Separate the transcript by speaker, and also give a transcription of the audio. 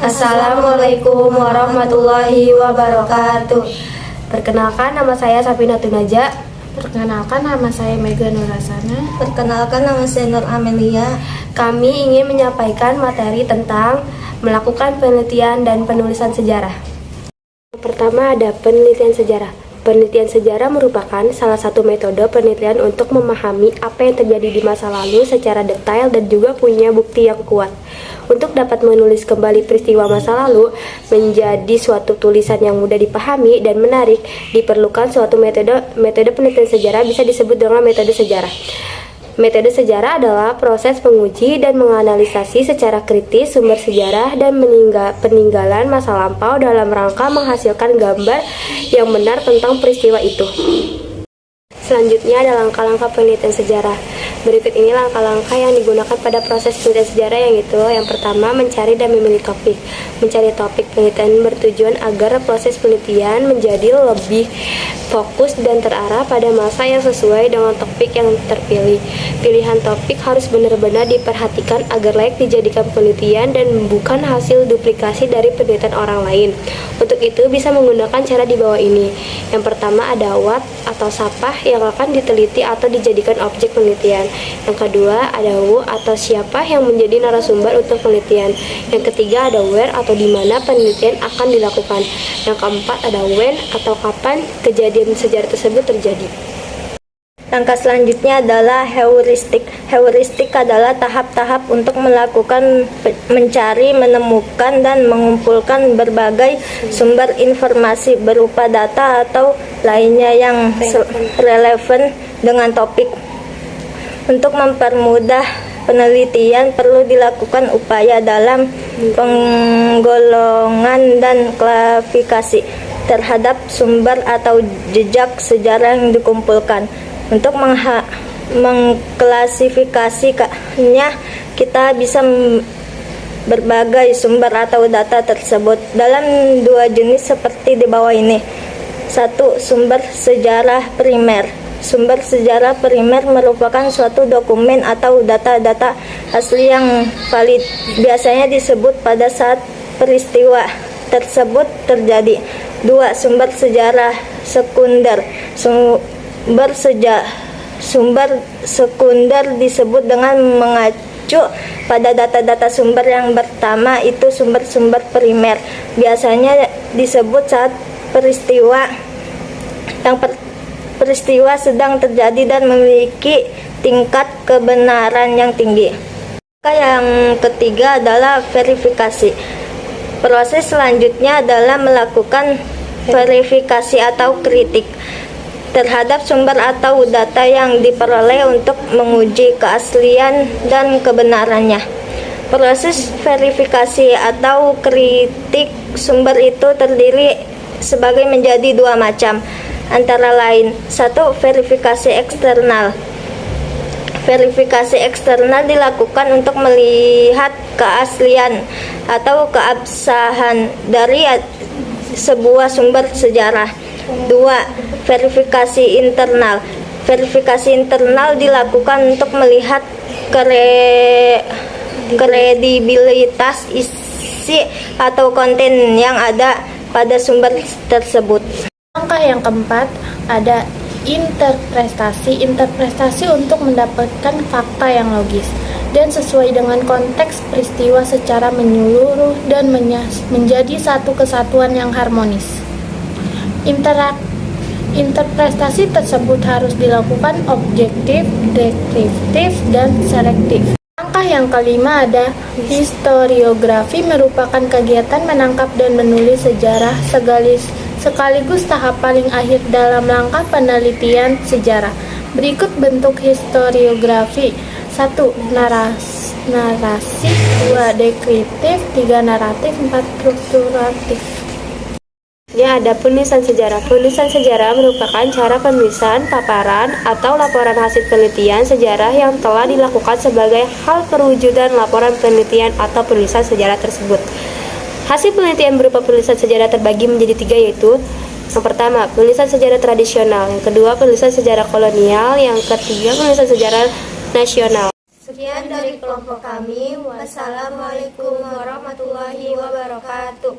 Speaker 1: Assalamualaikum warahmatullahi wabarakatuh. Perkenalkan, nama saya Sapinatul Naja.
Speaker 2: Perkenalkan, nama saya Mega Nurasana.
Speaker 3: Perkenalkan, nama saya Nur Amelia.
Speaker 1: Kami ingin menyampaikan materi tentang melakukan penelitian dan penulisan sejarah. Pertama ada penelitian sejarah. Penelitian sejarah merupakan salah satu metode penelitian untuk memahami apa yang terjadi di masa lalu secara detail dan juga punya bukti yang kuat. Untuk dapat menulis kembali peristiwa masa lalu menjadi suatu tulisan yang mudah dipahami dan menarik, diperlukan suatu metode penelitian sejarah bisa disebut dengan metode sejarah. Metode sejarah adalah proses menguji dan menganalisasi secara kritis sumber sejarah dan peninggalan masa lampau dalam rangka menghasilkan gambar yang benar tentang peristiwa itu. Selanjutnya ada langkah-langkah penelitian sejarah. Berikut ini langkah-langkah yang digunakan pada proses penelitian sejarah, yang pertama, mencari dan memilih topik. Mencari topik penelitian bertujuan agar proses penelitian menjadi lebih fokus dan terarah pada masa yang sesuai dengan topik yang terpilih. Pilihan topik harus benar-benar diperhatikan agar layak dijadikan penelitian dan bukan hasil duplikasi dari penelitian orang lain. Untuk itu bisa menggunakan cara di bawah ini. Yang pertama ada what atau siapa yang akan diteliti atau dijadikan objek penelitian. Yang kedua ada who atau siapa yang menjadi narasumber untuk penelitian. Yang ketiga ada where atau di mana penelitian akan dilakukan. Yang keempat ada when atau kapan kejadian sejarah tersebut terjadi.
Speaker 3: Langkah selanjutnya adalah heuristik. Heuristik adalah tahap-tahap untuk melakukan mencari, menemukan, dan mengumpulkan berbagai sumber informasi berupa data atau lainnya yang relevan dengan topik. Untuk mempermudah penelitian perlu dilakukan upaya dalam penggolongan dan klasifikasi terhadap sumber atau jejak sejarah yang dikumpulkan. Untuk mengklasifikasikannya, kita bisa berbagai sumber atau data tersebut dalam dua jenis seperti di bawah ini. 1. Sumber sejarah primer. Sumber sejarah primer merupakan suatu dokumen atau data-data asli yang valid, biasanya disebut pada saat peristiwa tersebut terjadi. 2. Sumber sejarah sekunder. Sumber sekunder disebut dengan mengacu pada data-data sumber yang pertama, itu sumber-sumber primer. Biasanya disebut saat peristiwa sedang terjadi dan memiliki tingkat kebenaran yang tinggi. Yang ketiga adalah verifikasi. Proses selanjutnya adalah melakukan verifikasi atau kritik terhadap sumber atau data yang diperoleh untuk menguji keaslian dan kebenarannya. Proses verifikasi atau kritik sumber itu terdiri sebagai menjadi dua macam, antara lain 1. Verifikasi eksternal. Verifikasi eksternal dilakukan untuk melihat keaslian atau keabsahan dari sebuah sumber sejarah. 2. Verifikasi internal. Verifikasi internal dilakukan untuk melihat kredibilitas isi atau konten yang ada pada sumber tersebut.
Speaker 2: Langkah yang keempat ada interpretasi. Interpretasi untuk mendapatkan fakta yang logis dan sesuai dengan konteks peristiwa secara menyeluruh dan menjadi satu kesatuan yang harmonis. Interpretasi tersebut harus dilakukan objektif, deskriptif, dan selektif. Langkah yang kelima ada historiografi, merupakan kegiatan menangkap dan menulis sejarah sekaligus tahap paling akhir dalam langkah penelitian sejarah. Berikut bentuk historiografi. 1. Narasi. 2. Deskriptif. 3. Naratif. 4. Strukturatif.
Speaker 1: Ada penulisan sejarah. Penulisan sejarah merupakan cara penulisan, paparan, atau laporan hasil penelitian sejarah yang telah dilakukan sebagai hal perwujudan laporan penelitian atau penulisan sejarah tersebut. Hasil penelitian berupa penulisan sejarah terbagi menjadi 3, yaitu yang pertama, penulisan sejarah tradisional. Yang kedua, penulisan sejarah kolonial. Yang ketiga, penulisan sejarah nasional.
Speaker 3: Sekian dari kelompok kami. Wassalamualaikum warahmatullahi wabarakatuh.
Speaker 1: wabarakatuh.